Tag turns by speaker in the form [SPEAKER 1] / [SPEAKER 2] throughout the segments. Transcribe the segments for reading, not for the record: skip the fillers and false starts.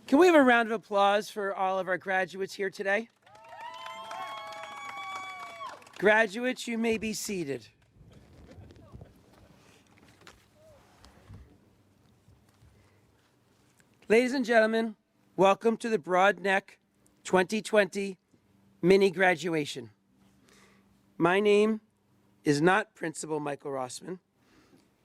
[SPEAKER 1] Can we have a round of applause for all of our graduates here today? Graduates, you may be seated. Ladies and gentlemen, welcome to the Broad Neck 2020 mini graduation. My name is not Principal Michael Rosman,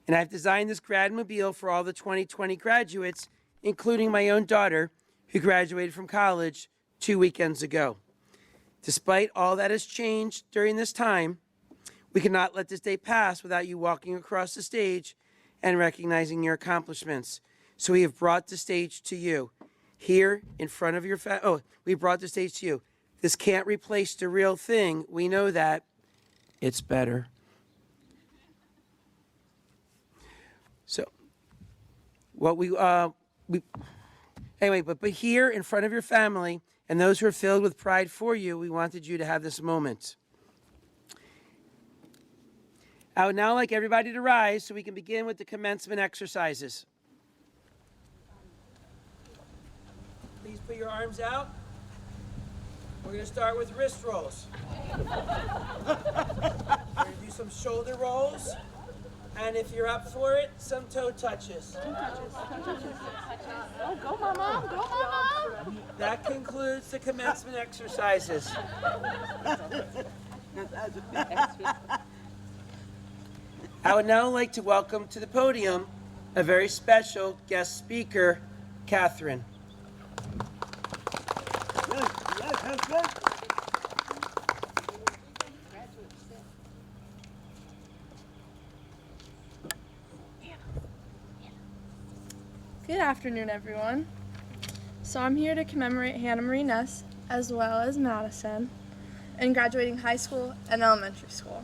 [SPEAKER 1] and I've designed this Grad Mobile for all the 2020 graduates, including my own daughter, who graduated from college 2 weekends ago. Despite all that has changed during this time, we cannot let this day pass without you walking across the stage and recognizing your accomplishments. So we have brought the stage to you. Here in front of your we brought the stage to you. This can't replace the real thing. We know that. It's better. So, what anyway, but here in front of your family and those who are filled with pride for you, we wanted you to have this moment. I would now like everybody to rise so we can begin with the commencement exercises. Please put your arms out. We're going to start with wrist rolls. We're going to do some shoulder rolls. And if you're up for it, some toe touches.
[SPEAKER 2] Oh, go, Mama. Go, Mama.
[SPEAKER 1] That concludes the commencement exercises. I would now like to welcome to the podium a very special guest speaker, Catherine.
[SPEAKER 2] Good afternoon, everyone. So I'm here to commemorate Hannah Marie Ness, as well as Madison, in graduating high school and elementary school.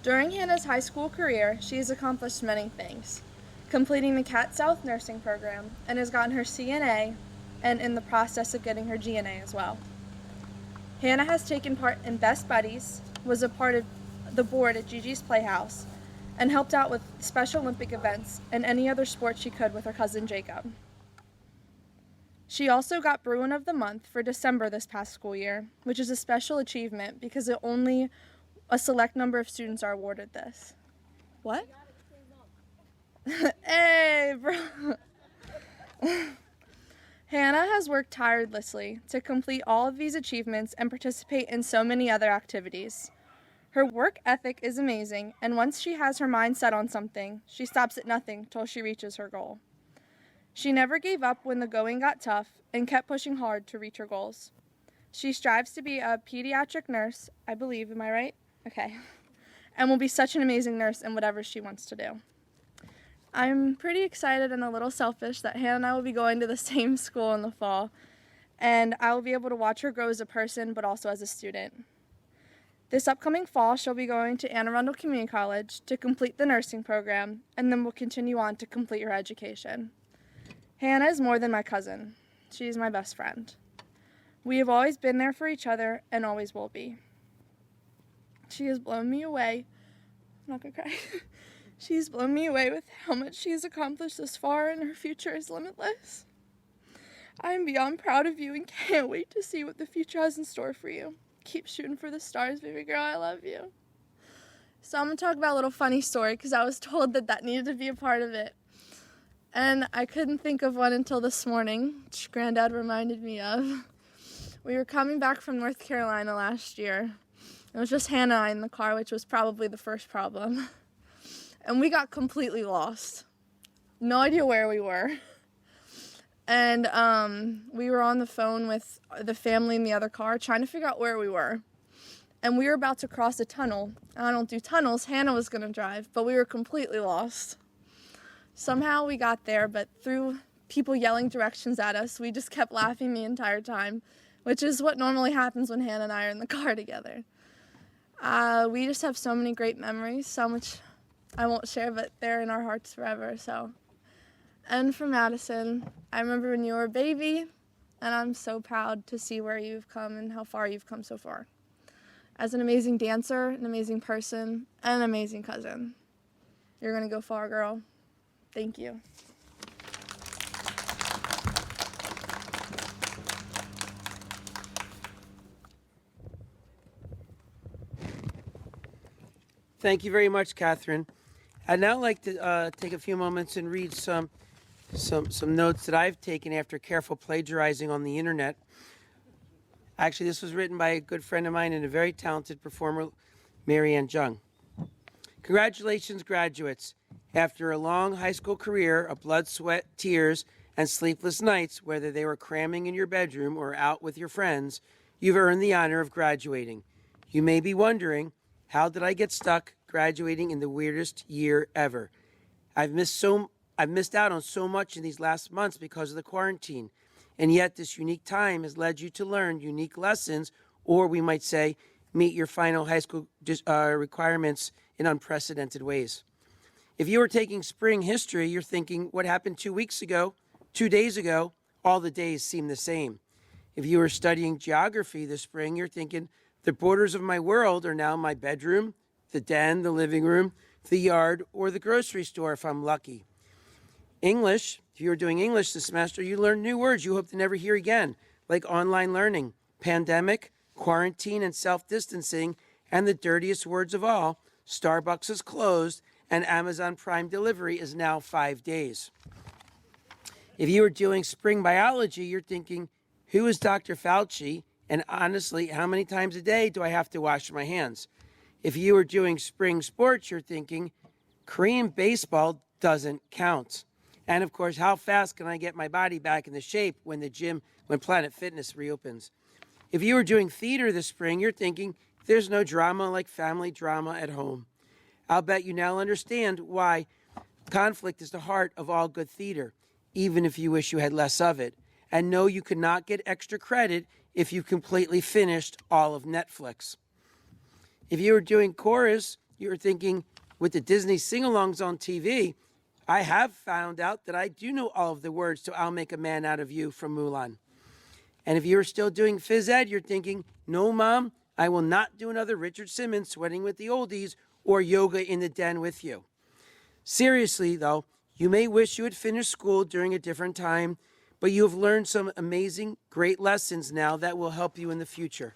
[SPEAKER 2] During Hannah's high school career, she has accomplished many things, completing the Cat South nursing program and has gotten her CNA and in the process of getting her GNA as well. Hannah has taken part in Best Buddies, was a part of the board at Gigi's Playhouse, and helped out with Special Olympic events and any other sport she could with her cousin Jacob. She also got Bruin of the Month for December this past school year, which is a special achievement because only a select number of students are awarded this. What? Hey, bro. Hannah has worked tirelessly to complete all of these achievements and participate in so many other activities. Her work ethic is amazing, and once she has her mind set on something, she stops at nothing till she reaches her goal. She never gave up when the going got tough and kept pushing hard to reach her goals. She strives to be a pediatric nurse, I believe, am I right? Okay. And will be such an amazing nurse in whatever she wants to do. I'm pretty excited and a little selfish that Hannah and I will be going to the same school in the fall, and I will be able to watch her grow as a person, but also as a student. This upcoming fall, she'll be going to Anne Arundel Community College to complete the nursing program, and then will continue on to complete her education. Hannah is more than my cousin. She is my best friend. We have always been there for each other and always will be. She has blown me away. I'm not gonna cry. She's blown me away with how much she has accomplished this far, and her future is limitless. I am beyond proud of you and can't wait to see what the future has in store for you. Keep shooting for the stars, baby girl. I love you. So I'm going to talk about a little funny story because I was told that needed to be a part of it. And I couldn't think of one until this morning, which Granddad reminded me of. We were coming back from North Carolina last year. It was just Hannah and I in the car, which was probably the first problem. And we got completely lost. No idea where we were. And we were on the phone with the family in the other car trying to figure out where we were. And we were about to cross a tunnel. I don't do tunnels. Hannah was going to drive, but we were completely lost. Somehow we got there, but through people yelling directions at us, we just kept laughing the entire time, which is what normally happens when Hannah and I are in the car together. We just have so many great memories, so much I won't share, but they're in our hearts forever, so. And for Madison, I remember when you were a baby, and I'm so proud to see where you've come and how far you've come so far. As an amazing dancer, an amazing person, and an amazing cousin. You're gonna go far, girl. Thank you.
[SPEAKER 1] Thank you very much, Catherine. I'd now like to take a few moments and read some notes that I've taken after careful plagiarizing on the internet. Actually, this was written by a good friend of mine and a very talented performer, Marianne Jung. Congratulations, graduates. After a long high school career of blood, sweat, tears, and sleepless nights, whether they were cramming in your bedroom or out with your friends, you've earned the honor of graduating. You may be wondering, how did I get stuck graduating in the weirdest year ever? I've missed out on so much in these last months because of the quarantine. And yet this unique time has led you to learn unique lessons, or we might say, meet your final high school requirements in unprecedented ways. If you were taking spring history, you're thinking, what happened 2 weeks ago, 2 days ago, all the days seem the same. If you were studying geography this spring, you're thinking, the borders of my world are now my bedroom, the den, the living room, the yard, or the grocery store if I'm lucky. English, if you were doing English this semester, you learned new words you hope to never hear again, like online learning, pandemic, quarantine, and self-distancing, and the dirtiest words of all, Starbucks is closed, and Amazon Prime delivery is now 5 days. If you were doing spring biology, you're thinking, who is Dr. Fauci? And honestly, how many times a day do I have to wash my hands? If you were doing spring sports, you're thinking, Korean baseball doesn't count. And of course, how fast can I get my body back in the shape when Planet Fitness reopens? If you were doing theater this spring, you're thinking, there's no drama like family drama at home. I'll bet you now understand why conflict is the heart of all good theater, even if you wish you had less of it. And no, you could not get extra credit if you completely finished all of Netflix. If you were doing chorus, you were thinking, with the Disney sing-alongs on TV, I have found out that I do know all of the words to I'll Make a Man Out of You from Mulan. And if you're still doing phys ed, you're thinking, no, Mom, I will not do another Richard Simmons Sweating with the Oldies or yoga in the den with you. Seriously, though, you may wish you had finished school during a different time, but you have learned some amazing, great lessons now that will help you in the future.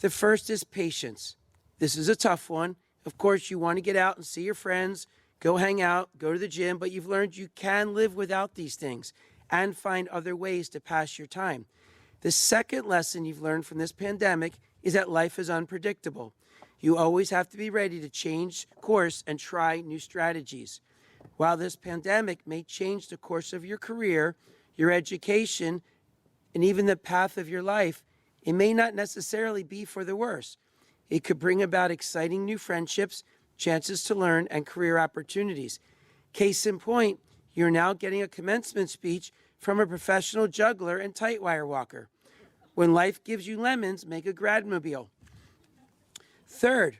[SPEAKER 1] The first is patience. This is a tough one. Of course, you want to get out and see your friends, go hang out, go to the gym, but you've learned you can live without these things and find other ways to pass your time. The second lesson you've learned from this pandemic is that life is unpredictable. You always have to be ready to change course and try new strategies. While this pandemic may change the course of your career, your education, and even the path of your life, it may not necessarily be for the worse. It could bring about exciting new friendships, chances to learn, and career opportunities. Case in point, you're now getting a commencement speech from a professional juggler and tightwire walker. When life gives you lemons, make a Grad Mobile. Third,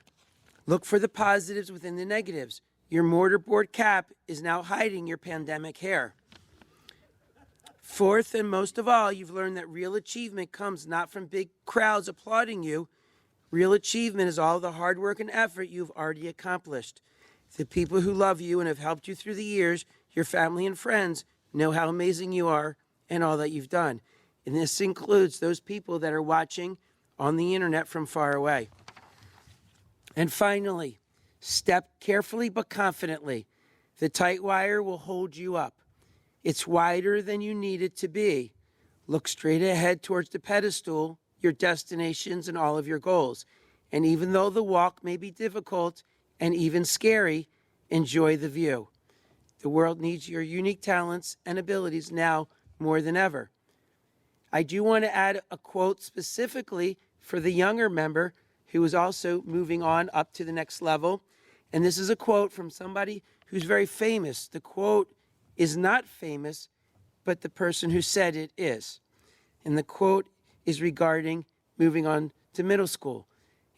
[SPEAKER 1] look for the positives within the negatives. Your mortarboard cap is now hiding your pandemic hair. Fourth, and most of all, you've learned that real achievement comes not from big crowds applauding you. Real achievement is all the hard work and effort you've already accomplished. The people who love you and have helped you through the years, your family and friends, know how amazing you are and all that you've done. And this includes those people that are watching on the internet from far away. And finally, step carefully but confidently. The tight wire will hold you up. It's wider than you need it to be. Look straight ahead towards the pedestal, your destinations, and all of your goals. And even though the walk may be difficult and even scary, enjoy the view. The world needs your unique talents and abilities now more than ever. I do want to add a quote specifically for the younger member who is also moving on up to the next level. And this is a quote from somebody who's very famous. The quote is not famous, but the person who said it is. And the quote is regarding moving on to middle school.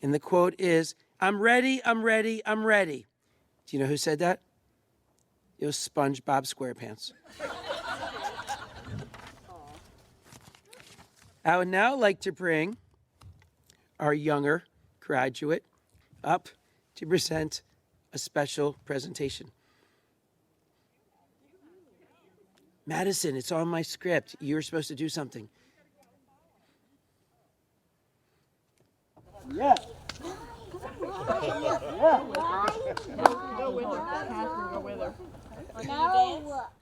[SPEAKER 1] And the quote is, I'm ready, I'm ready, I'm ready. Do you know who said that? It was SpongeBob SquarePants. I would now like to bring our younger graduate up to present a special presentation. Madison, it's on my script. You were supposed to do something. Yeah.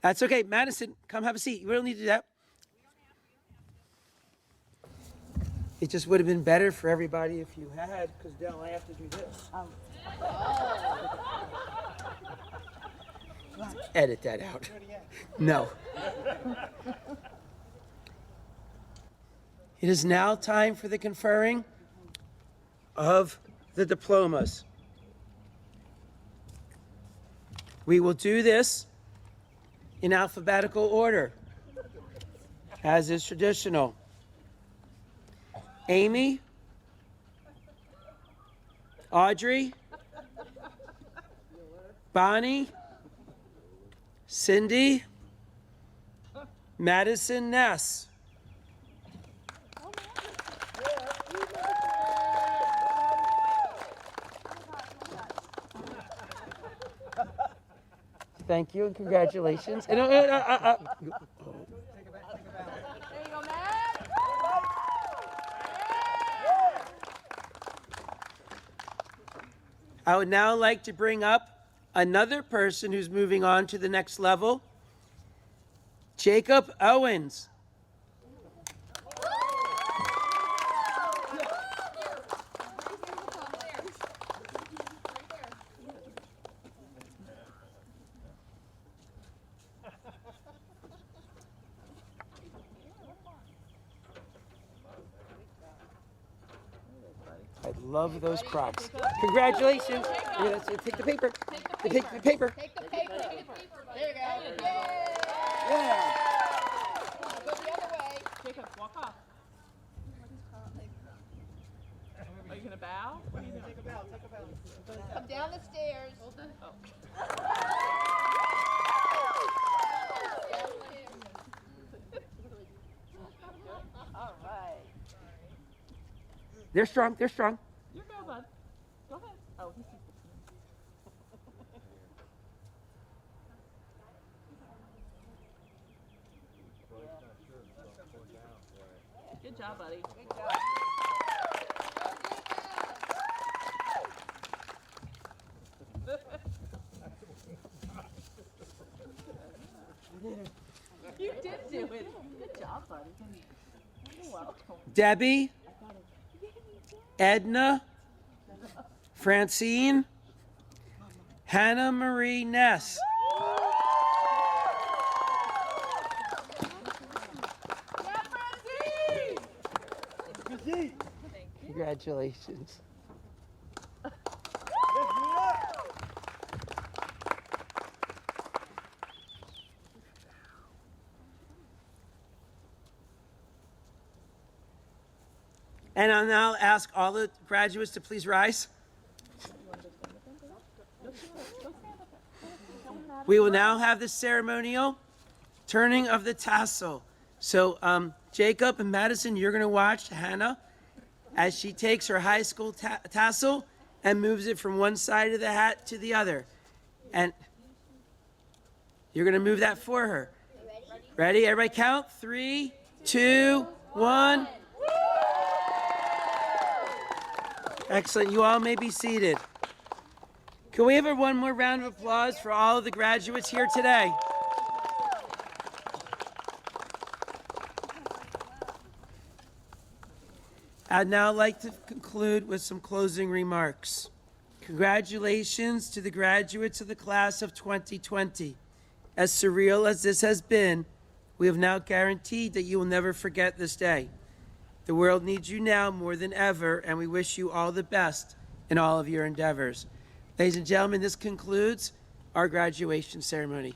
[SPEAKER 1] That's okay. Madison, come have a seat. We don't need to do that. It just would have been better for everybody if you had, because now I have to do this. Edit that out. No. It is now time for the conferring of the diplomas. We will do this in alphabetical order, as is traditional. Amy, Audrey, Bonnie, Cindy, Madison, Ness. Thank you and congratulations. And,
[SPEAKER 2] There you go, Matt.
[SPEAKER 1] I would now like to bring up another person who's moving on to the next level, Jacob Owens. I love those Crocs. Congratulations. Yeah, take the paper. Take the paper.
[SPEAKER 3] Take the paper. There you go.
[SPEAKER 1] Yeah.
[SPEAKER 3] Go the other way.
[SPEAKER 4] Jacob, walk off. Are you going to bow? What are you doing? Take a bow.
[SPEAKER 3] Come down the stairs.
[SPEAKER 4] All right.
[SPEAKER 1] They're strong. They're strong.
[SPEAKER 4] You go, bud. Go ahead. Oh, he's Good job, buddy. Good job. You did do it. Good job, buddy. You're welcome.
[SPEAKER 1] Debbie, Edna, Francine, Hannah Marie Ness. Congratulations. And I'll now ask all the graduates to please rise. We will now have the ceremonial turning of the tassel. So Jacob and Madison, you're going to watch Hannah as she takes her high school tassel and moves it from one side of the hat to the other. And you're going to move that for her. Ready? Everybody count. 3, 2, 1. Excellent. You all may be seated. Can we have one more round of applause for all of the graduates here today? I'd now like to conclude with some closing remarks. Congratulations to the graduates of the class of 2020. As surreal as this has been, we have now guaranteed that you will never forget this day. The world needs you now more than ever, and we wish you all the best in all of your endeavors. Ladies and gentlemen, this concludes our graduation ceremony.